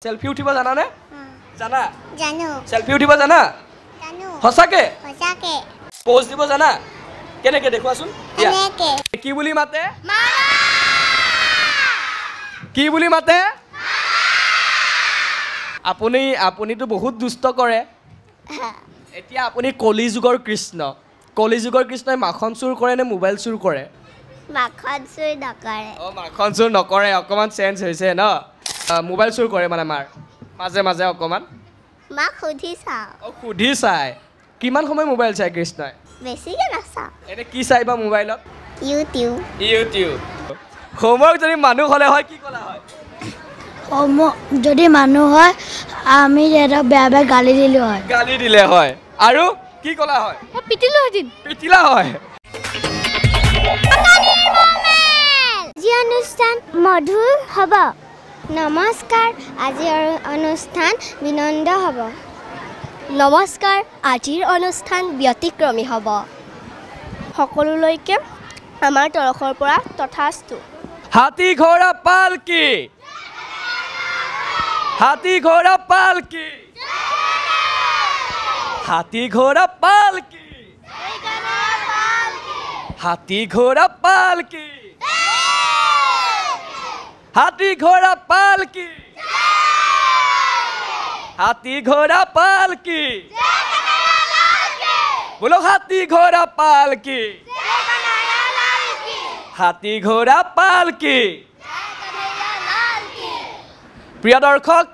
selfie उठिब जाना ने जाना জানো सेल्फी उठिब जाना জানো हसाके সঁচাকে पोज দিব जाना केनेके देखुआसुन এনেকে की बुली माते की बुली माते আপুনি আপুনিতো বহুত দুষ্ট কৰে এতিয়া আপুনি কলিযুগৰ কৃষ্ণই মাখন চুৰ কৰে নে মোবাইল চুৰ কৰে মাখন চুৰ নকৰে মাখন চুৰ নকৰে অকমান চেঞ্জ হৈছে ন মোবাইল চুৰ কৰে মানে মাৰ মাজে মাজে অকমান মাক সুধি চাওঁ সুধি চাই কিমান সময় মোবাইল চাই কৃষ্ণই বেছিকে নাচাওঁ এনে কি চাইবা মোবাইলত ইউটিউব হোমৱৰ্ক যদি মানুহ হ'লে হয় কি কলা হয় যদি মানুহ হয় আমি এটা বেয়া বেয়া গালি দিলে হয় আৰু কি কলা হয় পিটিলা হয় আজি অনুষ্ঠান মধুৰ হ'ব নমস্কাৰ আজিৰ অনুষ্ঠান বিনন্দ হ'ব নমস্কাৰ আজিৰ অনুষ্ঠান ব্যতিক্ৰমী হ'ব সকলোলৈকে আমাৰ তৰফৰ পৰা তথাস্তু হাতী ঘোড়া পালকি हाथी घोड़ा पालकी हाथी घोड़ा पालकी हाथी घोड़ा पालकी हाथी घोड़ा पालकी हाथी घोड़ा पालकी बोलो हाथी घोड़ा पालकी हाथी घोड़ा पालकी প্ৰিয় দৰ্শক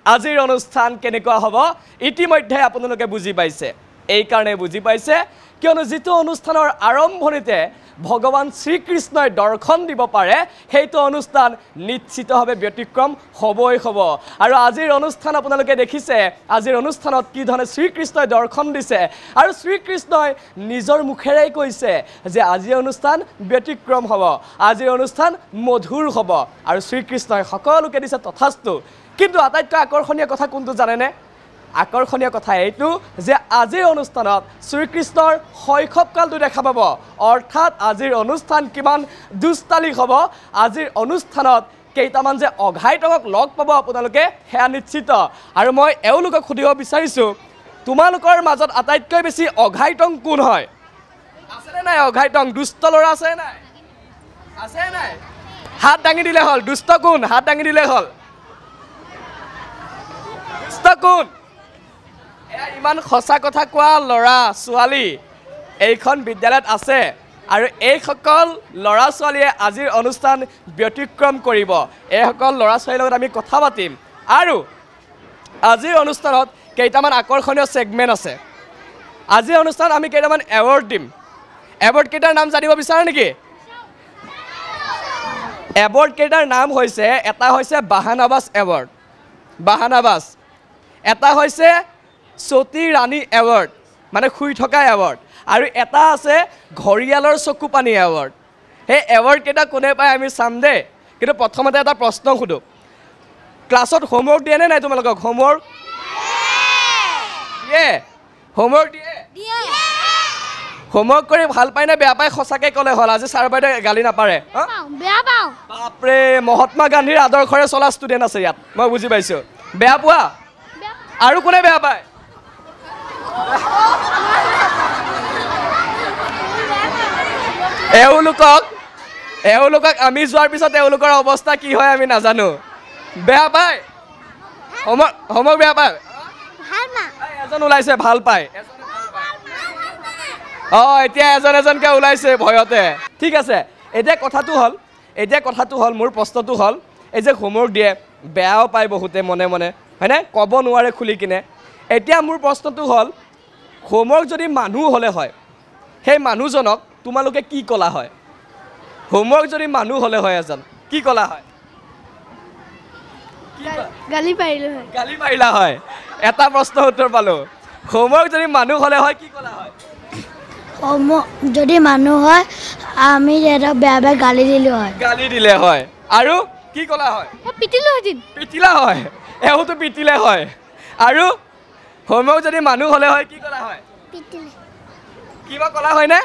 আজিৰ অনুষ্ঠান কেনেকুৱা হ'ব ইতিমধ্যে আপোনালোকে বুজি পাইছে এই কাৰণে বুজি পাইছে কিয়নো যিটো অনুষ্ঠানৰ আৰম্ভণিতে ভগৱান শ্ৰীকৃষ্ণই দৰ্শন দিব পাৰে সেইটো অনুষ্ঠান নিশ্চিতভাৱে ব্যতিক্ৰম হ'বই হ'ব আৰু আজিৰ অনুষ্ঠান আপোনালোকে দেখিছে আজিৰ অনুষ্ঠানত কি ধৰণে শ্ৰীকৃষ্ণই দৰ্শন দিছে আৰু শ্ৰীকৃষ্ণই নিজৰ মুখেৰে কৈছে যে আজিৰ অনুষ্ঠান ব্যতিক্ৰম হ'ব আজিৰ অনুষ্ঠান মধুৰ হ'ব আৰু শ্ৰীকৃষ্ণই সকলোকে দিছে তথাস্তু কিন্তু আটাইতকৈ আকৰ্ষণীয় কথা কোনটো জানেনে আকৰ্ষণীয় কথা এইটো যে আজিৰ অনুষ্ঠানত শ্ৰীকৃষ্ণৰ শৈশৱকালটো দেখা পাব অৰ্থাৎ আজিৰ অনুষ্ঠান কিমান দুষ্টালিক হ'ব আজিৰ অনুষ্ঠানত কেইটামান যে অঘাইটকক লগ পাব আপোনালোকে হেয়া নিশ্চিত আৰু মই এওঁলোকক সুধিব বিচাৰিছোঁ তোমালোকৰ মাজত আটাইতকৈ বেছি অঘাইটং কোন হয় আছেনে নাই অঘাইটং দুষ্ট ল'ৰা আছে নাই হাত দাঙি দিলে হ'ল দুষ্ট কোন হাত দাঙি দিলে হ'ল দুষ্ট কোন ইমান সঁচা কথা কোৱা ল'ৰা ছোৱালী এইখন বিদ্যালয়ত আছে আৰু এইসকল ল'ৰা ছোৱালীয়ে আজিৰ অনুষ্ঠান ব্যতিক্ৰম কৰিব এইসকল ল'ৰা ছোৱালীৰ লগত আমি কথা পাতিম আৰু আজিৰ অনুষ্ঠানত কেইটামান আকৰ্ষণীয় ছেগমেণ্ট আছে আজিৰ অনুষ্ঠানত আমি কেইটামান এৱাৰ্ড দিম এৱাৰ্ড কেইটাৰ নাম জানিব বিচাৰে নেকি এৱাৰ্ড কেইটাৰ নাম হৈছে এটা হৈছে বাহানাবাজ এৱাৰ্ড বাহানাবাজ এটা হৈছে সতী ৰাণী এৱাৰ্ড মানে শুই থকা এৱাৰ্ড আৰু এটা আছে ঘৰিয়ালৰ চকু পানী এৱাৰ্ড সেই এৱাৰ্ড কেইটা কোনে পায় আমি চাম দে কিন্তু প্ৰথমতে এটা প্ৰশ্ন সুধো ক্লাছত হোমৱৰ্ক দিয়ে নে নাই তোমালোকক হোমৱৰ্ক দিয়ে হোমৱৰ্ক দিয়ে হোমৱৰ্ক কৰি ভাল পায় নে বেয়া পায় সঁচাকৈ ক'লে হ'ল আজি ছাৰ বাইদেউ গালি নাপাৰে বেয়া পাওঁ বাপৰে মহাত্মা গান্ধীৰ আদৰ্শৰে চলা ষ্টুডেণ্ট আছে ইয়াত মই বুজি পাইছোঁ বেয়া পোৱা আৰু কোনে বেয়া পায় এওঁলোকক আমি যোৱাৰ পিছত এওঁলোকৰ অৱস্থা কি হয় আমি নাজানো বেয়া পায় হোমৱৰ্ক বেয়া পায় এজন ওলাইছে ভাল পায় এতিয়া এজনকৈ ওলাইছে ভয়তে ঠিক আছে এতিয়া কথাটো হ'ল মোৰ প্ৰশ্নটো হ'ল এই যে হোমৱৰ্ক দিয়ে বেয়াও পায় বহুতে মনে মনে হয়নে ক'ব নোৱাৰে খুলি কিনে এতিয়া মোৰ প্ৰশ্নটো হ'ল হোমৱৰ্ক যদি মানুহ হ'লে হয় সেই মানুহজনক তোমালোকে কি ক'লা হয় হোমৱৰ্ক যদি মানুহ হ'লে হয় এজন কি ক'লা হয় গালি পাৰিলা হয় এটা প্ৰশ্ন উত্তৰ পালোঁ হোমৱৰ্ক যদি মানুহ হ'লে হয় কি ক'লা হয় যদি মানুহ হয় আমি এটা বেয়া বেয়া গালি দিলে হয় আৰু কি ক'লা হয় পিটিলা হয় এওঁতো পিটিলে হয় আৰু হোমৱৰ্ক যদি মানুহ হ'লে হয় কি ক'লা হয় কিবা ক'লা হয়নে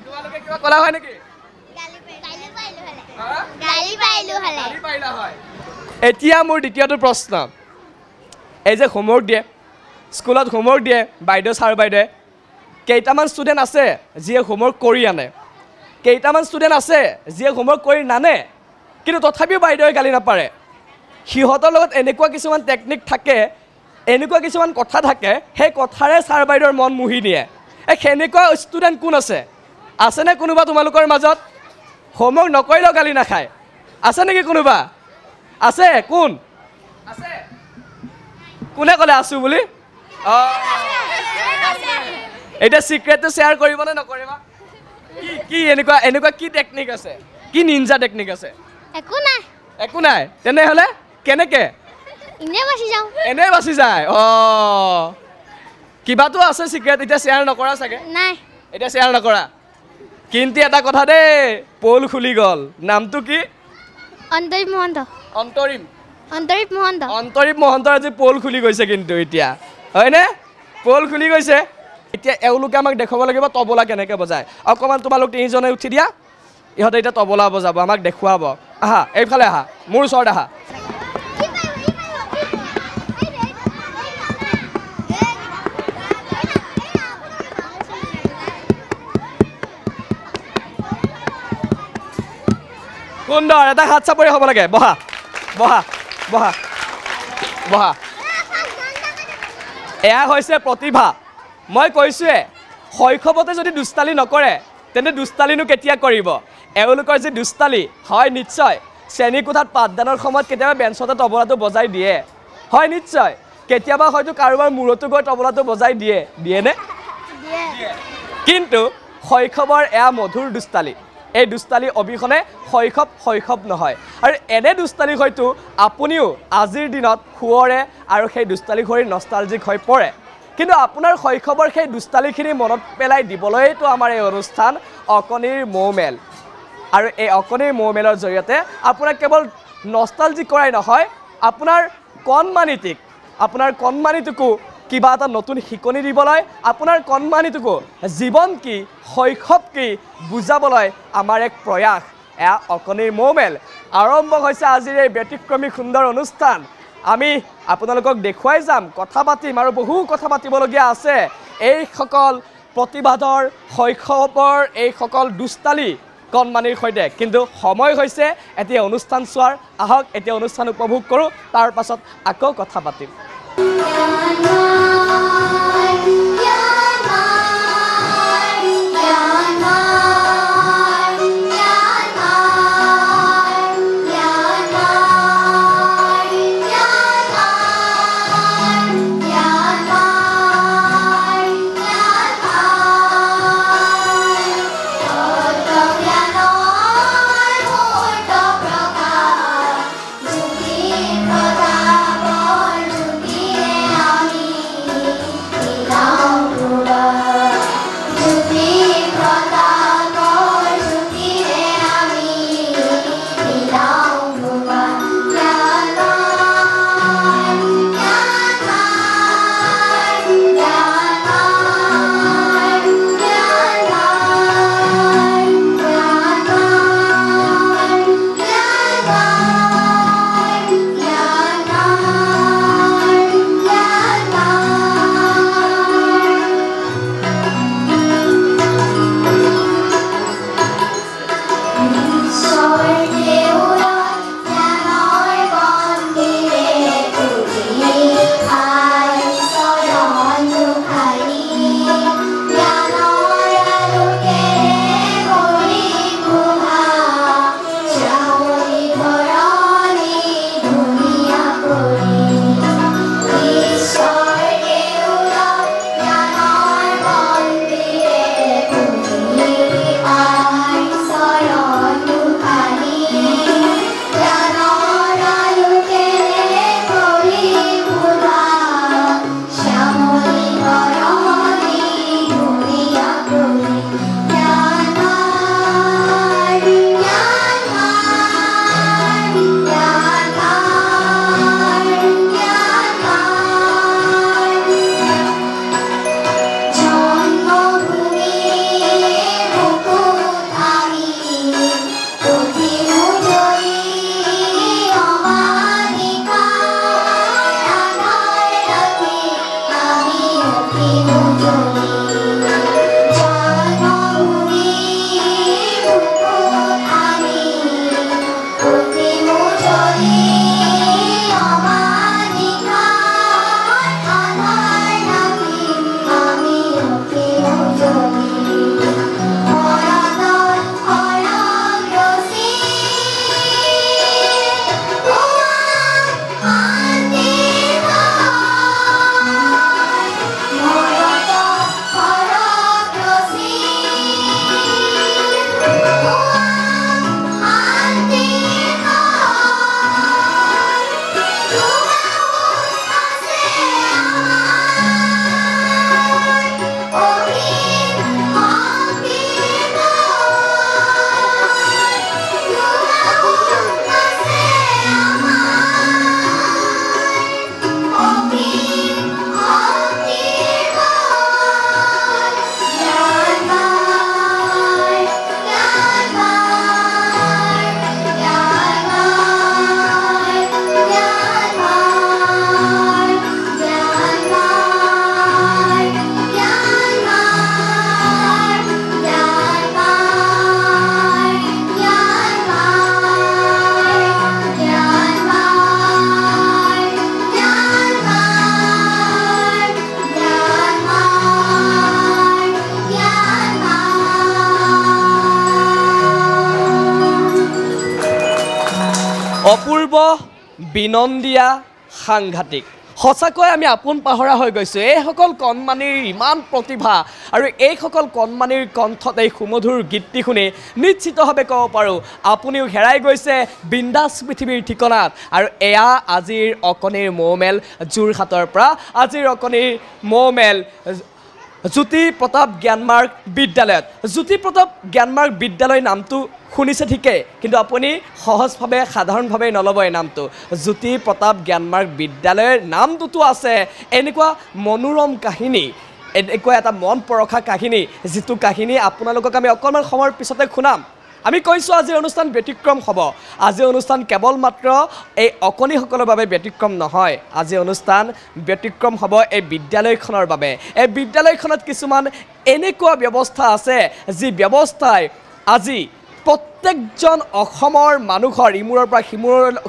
তোমালোকে কিবা ক'লা হয় নেকি গালি পাৰিলা হয় এতিয়া মোৰ দ্বিতীয়টো প্ৰশ্ন এই যে হোমৱৰ্ক দিয়ে স্কুলত হোমৱৰ্ক দিয়ে বাইদেউ ছাৰ বাইদেৱে কেইটামান ষ্টুডেণ্ট আছে যিয়ে হোমৱৰ্ক কৰি আনে কেইটামান ষ্টুডেণ্ট আছে যিয়ে হোমৱৰ্ক কৰি নানে কিন্তু তথাপিও বাইদেৱে গালি নাপাৰে সিহঁতৰ লগত এনেকুৱা কিছুমান টেকনিক থাকে এনেকুৱা কিছুমান কথা থাকে সেই কথাৰে ছাৰ বাইদেউৰ মন মুহি নিয়ে সেনেকুৱা ষ্টুডেণ্ট কোন আছেনে কোনোবা তোমালোকৰ মাজত হোমৱৰ্ক নকৰিলেও গালি নাখায় আছে নেকি কোনোবা আছে কোন আছে কোনে ক'লে আছোঁ বুলি এতিয়া চিক্ৰেটটো শ্বেয়াৰ কৰিবনে নকৰিবা কি এনেকুৱা কি টেকনিক আছে কি নিনজা টেকনিক আছে একো নাই তেনেহ'লে কেনেকৈ এনেই বাচি যায় কিবাটো আছে চিক্ৰেট এতিয়া শ্বেয়াৰ নকৰা চাগে এতিয়া শ্বেয়াৰ নকৰা কিন্তু এটা কথা দেই পল খুলি গ'ল নামটো কি অন্তৰীপ মহন্তৰ আজি পল খুলি গৈছে কিন্তু এতিয়া হয়নে পল খুলি গৈছে এতিয়া এওঁলোকে আমাক দেখুৱাব লাগিব তবলা কেনেকৈ বজায় অকণমান তোমালোক তিনিজনে উঠি দিয়া ইহঁতে এতিয়া তবলা বজাব আমাক দেখুৱাব আহা এইফালে আহা মোৰ ওচৰত আহা সুন্দৰ এটা হাত চাপৰি হ'ব লাগে বহা বহা বহা বহা এয়া হৈছে প্ৰতিভা মই কৈছোঁৱে শৈশৱতে যদি দুষ্টালি নকৰে তেন্তে দুষ্টালিনো কেতিয়া কৰিব এওঁলোকৰ যি দুষ্টালি হয় নিশ্চয় শ্ৰেণীকোঠাত পাঠদানৰ সময়ত কেতিয়াবা বেঞ্চতে তবলাটো বজাই দিয়ে হয় নিশ্চয় কেতিয়াবা হয়তো কাৰোবাৰ মূৰতো গৈ তবলাটো বজাই দিয়েনে কিন্তু শৈশৱৰ এয়া মধুৰ দুষ্টালি এই দুষ্টালি অবিহনে শৈশৱ নহয় আৰু এনে দুষ্টালি হয়তো আপুনিও আজিৰ দিনত শুৱৰে আৰু সেই দুষ্টালি ঘূৰি নষ্টালজিক হৈ পৰে কিন্তু আপোনাৰ শৈশৱৰ সেই দুষ্টালিখিনি মনত পেলাই দিবলৈতো আমাৰ এই অনুষ্ঠান অকণিৰ মৌমেল আৰু এই অকণিৰ মৌমেলৰ জৰিয়তে আপোনাক কেৱল নষ্টালজিক কৰাই নহয় আপোনাৰ কণমানিটোকো কিবা এটা নতুন শিকনি দিবলৈ আপোনাৰ কণমানিটোকো জীৱন কি শৈশৱ কি বুজাবলৈ আমাৰ এক প্ৰয়াস এয়া অকণিৰ মৌমেল আৰম্ভ হৈছে আজিৰ এই ব্যতিক্ৰমী সুন্দৰ অনুষ্ঠান আমি আপোনালোকক দেখুৱাই যাম কথা পাতিম আৰু বহু কথা পাতিবলগীয়া আছে এইসকল প্ৰতিভাধৰ শৈশৱৰ এইসকল দুষ্টালি কণমানিৰ সৈতে কিন্তু সময় হৈছে এতিয়া অনুষ্ঠান চোৱাৰ আহক এতিয়া অনুষ্ঠান উপভোগ কৰোঁ তাৰ পাছত আকৌ কথা পাতিম অপূৰ্ব বিনন্দিয়া সাংঘাতিক সঁচাকৈ আমি আপোন পাহৰা হৈ গৈছোঁ এইসকল কণমানিৰ ইমান প্ৰতিভা আৰু এইসকল কণমানিৰ কণ্ঠত এই সুমধুৰ গীতটি শুনি নিশ্চিতভাৱে ক'ব পাৰোঁ আপুনিও হেৰাই গৈছে বিন্দাস পৃথিৱীৰ ঠিকনাত আৰু এয়া আজিৰ অকণিৰ মৌমেল যোৰহাটৰ পৰা আজিৰ অকণিৰ মৌমেল জ্যোতি প্ৰতাপ জ্ঞানমাৰ্গ বিদ্যালয়ত জ্যোতি প্ৰতাপ জ্ঞানমাৰ্গ বিদ্যালয় নামটো শুনিছে ঠিকেই কিন্তু আপুনি সহজভাৱে সাধাৰণভাৱে নল'ব এই নামটো জ্যোতি প্ৰতাপ জ্ঞানমাৰ্গ বিদ্যালয়ৰ নামটোতো আছে এনেকুৱা মনোৰম কাহিনী এনেকুৱা এটা মন পৰখা কাহিনী যিটো কাহিনী আপোনালোকক আমি অকণমান সময়ৰ পিছতে শুনাম আমি কৈছোঁ আজিৰ অনুষ্ঠান ব্যতিক্ৰম হ'ব আজিৰ অনুষ্ঠান কেৱল মাত্ৰ এই অকণিসকলৰ বাবে ব্যতিক্ৰম নহয় আজিৰ অনুষ্ঠান ব্যতিক্ৰম হ'ব এই বিদ্যালয়খনৰ বাবে এই বিদ্যালয়খনত কিছুমান এনেকুৱা ব্যৱস্থা আছে যি ব্যৱস্থাই আজি প্ৰত্যেকজন অসমৰ মানুহৰ ইমূৰৰ পৰা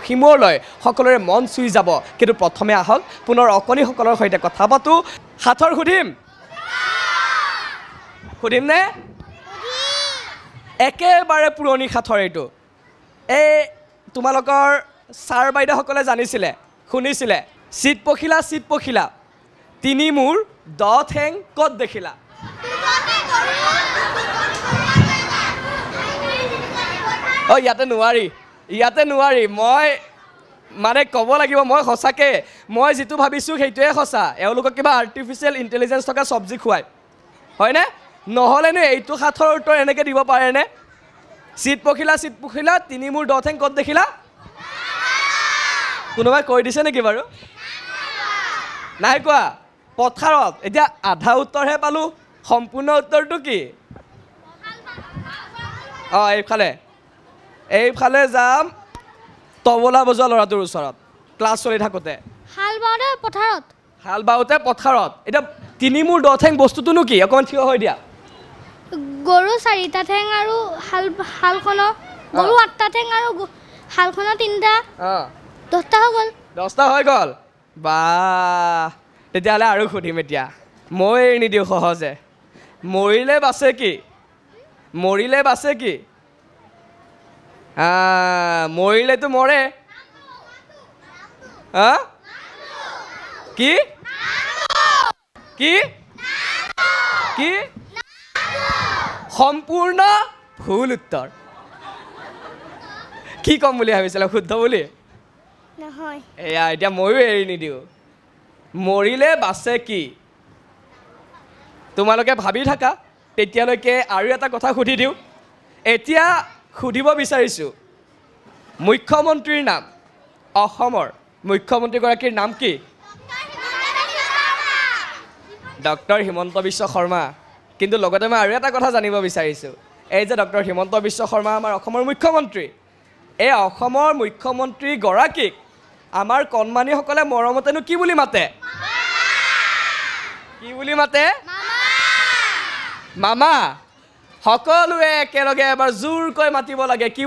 সিমূৰলৈ সকলোৰে মন চুই যাব কিন্তু প্ৰথমে আহক পুনৰ অকণিসকলৰ সৈতে কথা পাতোঁ সাঁথৰ সুধিমনে একেবাৰে পুৰণি সাঁথৰ এইটো এই তোমালোকৰ ছাৰ বাইদেউসকলে জানিছিলে শুনিছিলে চিত পখিলা তিনি মূৰ 10 ঠেং ক'ত দেখিলা ইয়াতে নোৱাৰি মই মানে ক'ব লাগিব মই সঁচাকৈ মই যিটো ভাবিছোঁ সেইটোৱে সঁচা এওঁলোকক কিবা আৰ্টিফিচিয়েল ইণ্টেলিজেঞ্চ থকা চব্জি খুৱায় হয়নে নহ'লেনো এইটো সাঁথৰ উত্তৰ এনেকৈ দিব পাৰেনে চিত পখিলা তিনি মূৰ 10 ঠেং ক'ত দেখিলা কোনোবাই কৈ দিছে নেকি বাৰু নাই কোৱা পথাৰত এতিয়া আধা উত্তৰহে পালোঁ সম্পূৰ্ণ উত্তৰটো কি এইফালে যাম তবলা বজোৱা ল'ৰাটোৰ ওচৰত ক্লাছ চলি থাকোঁতে হাল বাওঁতে পথাৰত এতিয়া তিনি মূৰ 10 ঠেং বস্তুটোনো কি অকণমান থিয় হৈ দিয়া গৰু 4টা ঠেং আৰু হালখনৰ গৰু 8টা ঠেং আৰু হালখনৰ 3টা 10টা হৈ গ'ল বাহ তেতিয়াহ'লে আৰু সুধিম এতিয়া মই এৰি নিদিওঁ সহজে মৰিলে বাচে কি মৰিলেতো মৰে কি সম্পূৰ্ণ ভুল উত্তৰ কি ক'ম বুলি ভাবিছিলা শুদ্ধ বুলি নহয় এয়া এতিয়া ময়ো এৰি নিদিওঁ মৰিলে বাচে কি তোমালোকে ভাবি থাকা তেতিয়ালৈকে আৰু এটা কথা সুধি দিওঁ এতিয়া সুধিব বিচাৰিছোঁ মুখ্যমন্ত্ৰীৰ নাম অসমৰ মুখ্যমন্ত্ৰীগৰাকীৰ নাম কি ডক্টৰ হিমন্ত বিশ্ব শৰ্মা কিন্তু লগতে মই আৰু এটা কথা জানিব বিচাৰিছোঁ এই যে ডক্টৰ হিমন্ত বিশ্ব শৰ্মা আমাৰ অসমৰ মুখ্যমন্ত্ৰী এই অসমৰ মুখ্যমন্ত্ৰীগৰাকীক আমাৰ কণমানিসকলে মৰমতেনো কি বুলি মাতে মামা সকলোৱে একেলগে এবাৰ জোৰকৈ মাতিব লাগে কি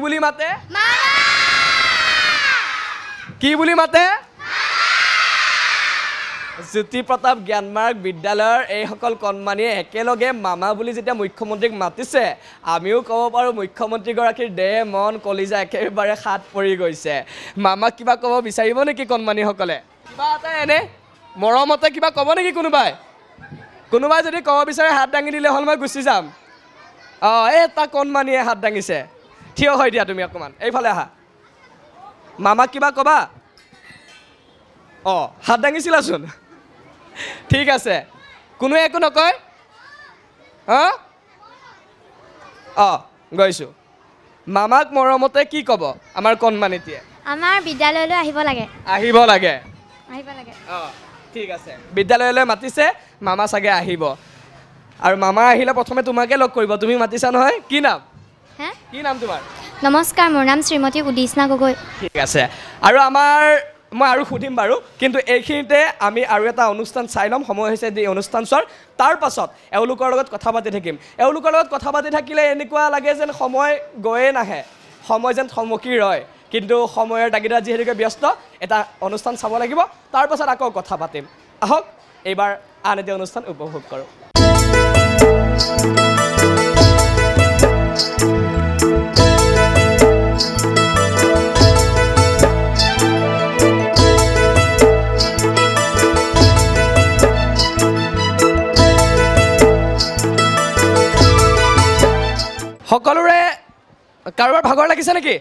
বুলি মাতে জ্যোতি প্ৰতাপ জ্ঞানমাৰ্গ বিদ্যালয়ৰ এইসকল কণমানিয়ে একেলগে মামা বুলি যেতিয়া মুখ্যমন্ত্ৰীক মাতিছে আমিও ক'ব পাৰোঁ মুখ্যমন্ত্ৰীগৰাকীৰ দেহ মন কলিজা একেবাৰে হাত পৰি গৈছে মামাক কিবা ক'ব বিচাৰিব নেকি কণমানিসকলে কিবা এটা এনে মৰমতে কিবা ক'ব নেকি কোনোবাই যদি ক'ব বিচাৰে হাত দাঙি দিলে হ'ল মই গুচি যাম এটা কণমানিয়ে হাত দাঙিছে থিয় হৈ দিয়া তুমি অকণমান এইফালে আহা মামাক কিবা ক'বা হাত দাঙিছিলাচোন ঠিক আছে কোনোৱে একো নকয় গৈছোঁ মামাক মৰমতে কি ক'ব আমাৰ কণমানিটিয়ে আমাৰ বিদ্যালয়লৈ আহিব লাগে ঠিক আছে বিদ্যালয়লৈ মাতিছে মামা চাগে আহিব আৰু মামা আহিলে প্ৰথমে তোমাকে লগ কৰিব তুমি মাতিছা নহয় কি নাম তোমাৰ নমস্কাৰ মোৰ নাম শ্ৰীমতী উদিষ্ণা গগৈ ঠিক আছে আৰু মই আৰু সুধিম বাৰু কিন্তু এইখিনিতে আমি আৰু এটা অনুষ্ঠান চাই ল'ম সময় হৈছে এই অনুষ্ঠান চোৱাৰ তাৰ পাছত এওঁলোকৰ লগত কথা পাতি থাকিম এওঁলোকৰ লগত কথা পাতি থাকিলে এনেকুৱা লাগে যেন সময় গৈয়ে নাহে সময় যেন থমকি ৰয় কিন্তু সময়ৰ তাগিদা যিহেতুকে ব্যস্ত এটা অনুষ্ঠান চাব লাগিব তাৰ পাছত আকৌ কথা পাতিম আহক এইবাৰ আন এটা অনুষ্ঠান উপভোগ কৰোঁ সকলোৰে কাৰোবাৰ ভাগৰ লাগিছে নেকি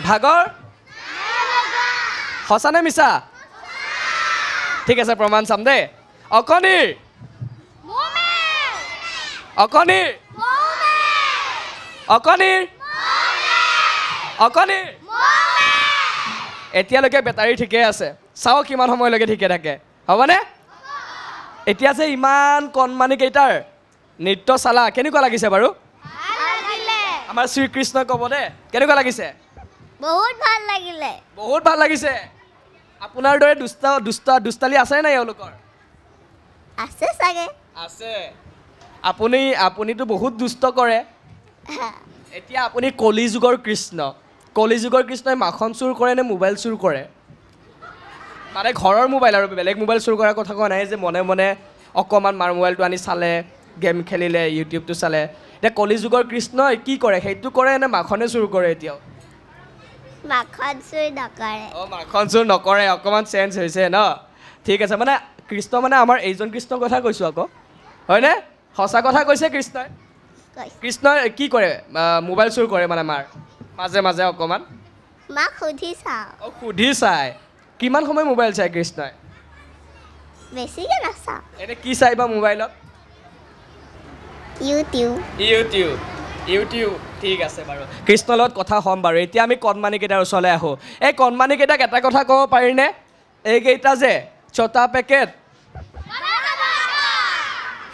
ভাগৰ সঁচা নে মিছা ঠিক আছে প্ৰমাণ চাম দেই অকণিৰ অকণিৰ অকণিৰ অকণিৰ এতিয়ালৈকে বেটাৰী ঠিকে আছে চাও কিমান সময়লৈকে ঠিকে থাকে হ'বনে এতিয়া যে ইমান কণমানি কেইটাৰ নৃত্য চালা কেনেকুৱা লাগিছে বাৰু আমাৰ শ্ৰীকৃষ্ণ ক'ব দে কেনেকুৱা লাগিছে বহুত ভাল লাগিলে বহুত ভাল লাগিছে আপোনাৰ দৰে দুষ্টালি আছে নাই এওঁলোকৰ আছে চাগে আছে আপুনিতো বহুত দুষ্ট কৰে এতিয়া আপুনি কলিযুগৰ কৃষ্ণই মাখন চুৰ কৰে নে মোবাইল চুৰ কৰে মানে ঘৰৰ মোবাইল আৰু বেলেগ মোবাইল চুৰ কৰাৰ কথা কোৱা নাই যে মনে মনে অকণমান মাৰ মোবাইলটো আনি চালে গেম খেলিলে ইউটিউবটো চালে এতিয়া কলিযুগৰ কৃষ্ণই কি কৰে সেইটো কৰে নে মাখনে চুৰ কৰে এতিয়াও মাখন চুৰ নকৰে মাখন চুৰ নকৰে অকণমান চেঞ্জ হৈছে ন ঠিক আছে মানে কৃষ্ণ মানে আমাৰ এইজন কৃষ্ণৰ কথা কৈছোঁ আকৌ হয়নে সঁচা কথা কৈছে কৃষ্ণই কি কৰে মোবাইল চুৰ কৰে মানে মাৰ মাজে মাজে অকণমান মাক সুধি চাওঁ সুধি চাই কিমান সময় মোবাইল চাই কৃষ্ণই বেছিকৈ নাচাওঁ এতিয়া কি চাই বা মোবাইলত ইউটিউব ঠিক আছে বাৰু কৃষ্ণৰ লগত কথা হ'ম বাৰু এতিয়া আমি কণমানিকেইটাৰ ওচৰলৈ আহোঁ এই কণমানিকেইটাক এটা কথা ক'ব পাৰিনে এইকেইটা যে ছটা পেকেট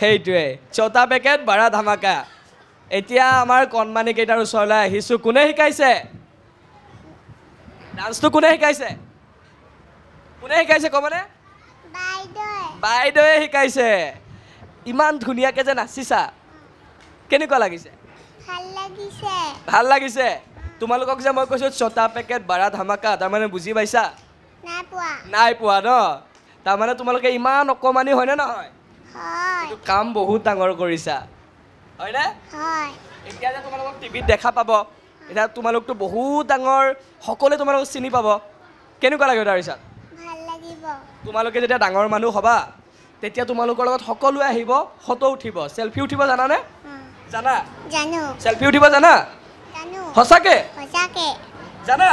সেইটোৱে ছটা পেকেট বাৰা ধামাকা এতিয়া আমাৰ কণমানিকেইটাৰ ওচৰলৈ আহিছোঁ কোনে শিকাইছে ডান্সটো কোনে শিকাইছে ক'বনে বাইদেৱে শিকাইছে ইমান ধুনীয়াকৈ যে নাচিছা কেনেকুৱা লাগিছে ভাল লাগিছে তোমালোকক যে মই কৈছোঁ ছটা পেকেট বাৰা ধামাকা তাৰমানে বুজি পাইছা নাই পোৱা ন তাৰমানে তোমালোকে ইমান অকণমানি হয়নে নহয় কাম বহুত ডাঙৰ কৰিছা হয়নে এতিয়া যে তোমালোকক টিভিত দেখা পাব এতিয়া তোমালোকতো বহুত ডাঙৰ সকলোৱে তোমালোকক চিনি পাব কেনেকুৱা লাগিব তাৰপিছত তোমালোকে যেতিয়া ডাঙৰ মানুহ হ'বা তেতিয়া তোমালোকৰ লগত সকলোৱে আহিব ফটো উঠিব চেলফি উঠিব জানানে জানা চেলফি উঠিব জানা সঁচাকে জানা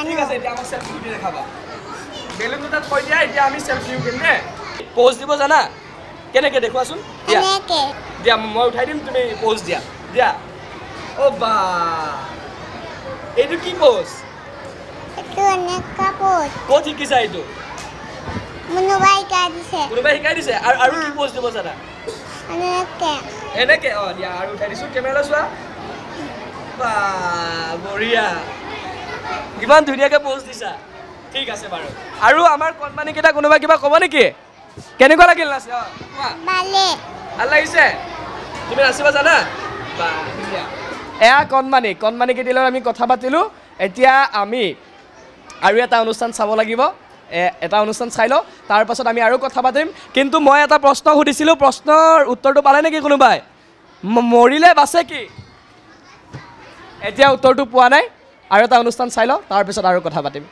ঠিক আছে এতিয়া আমাক চেলফি উঠি দেখাবা বেলুন দুটা থৈ দিয়া এতিয়া আমি চেলফি উঠিম নে প'জ দিব জানা কেনেকৈ দেখুৱাচোন দিয়া মই উঠাই দিম তুমি প'জ দিয়া অ' বা এইটো কি প'জ ক'ত শিকিছা এইটো কোনোবাই শিকাই দিছে আৰু কি প'জ দিব জানা এনেকৈ অঁ দিয়া আৰু উঠাই দিছোঁ কেমেৰা চোৱা বা বঢ়িয়া ইমান ধুনীয়াকৈ প'জ দিছা ঠিক আছে বাৰু আৰু আমাৰ কণমানিকেইটা কোনোবা কিবা ক'ব নেকি কেনেকুৱা লাগিল নাচি অঁ কোৱা ভাল লাগিছে তুমি নাচিব জানা বা ধুনীয়া এয়া কণমানিকেইটিৰ লগত আমি কথা পাতিলোঁ এতিয়া আমি আৰু এটা অনুষ্ঠান চাব লাগিব এটা অনুষ্ঠান চাই লওঁ তাৰপাছত আমি আৰু কথা পাতিম কিন্তু মই এটা প্ৰশ্ন সুধিছিলোঁ প্ৰশ্নৰ উত্তৰটো পালে নেকি কোনোবাই মৰিলে বাচে কি এতিয়া উত্তৰটো পোৱা নাই আৰু এটা অনুষ্ঠান চাই লওঁ তাৰপিছত আৰু কথা পাতিম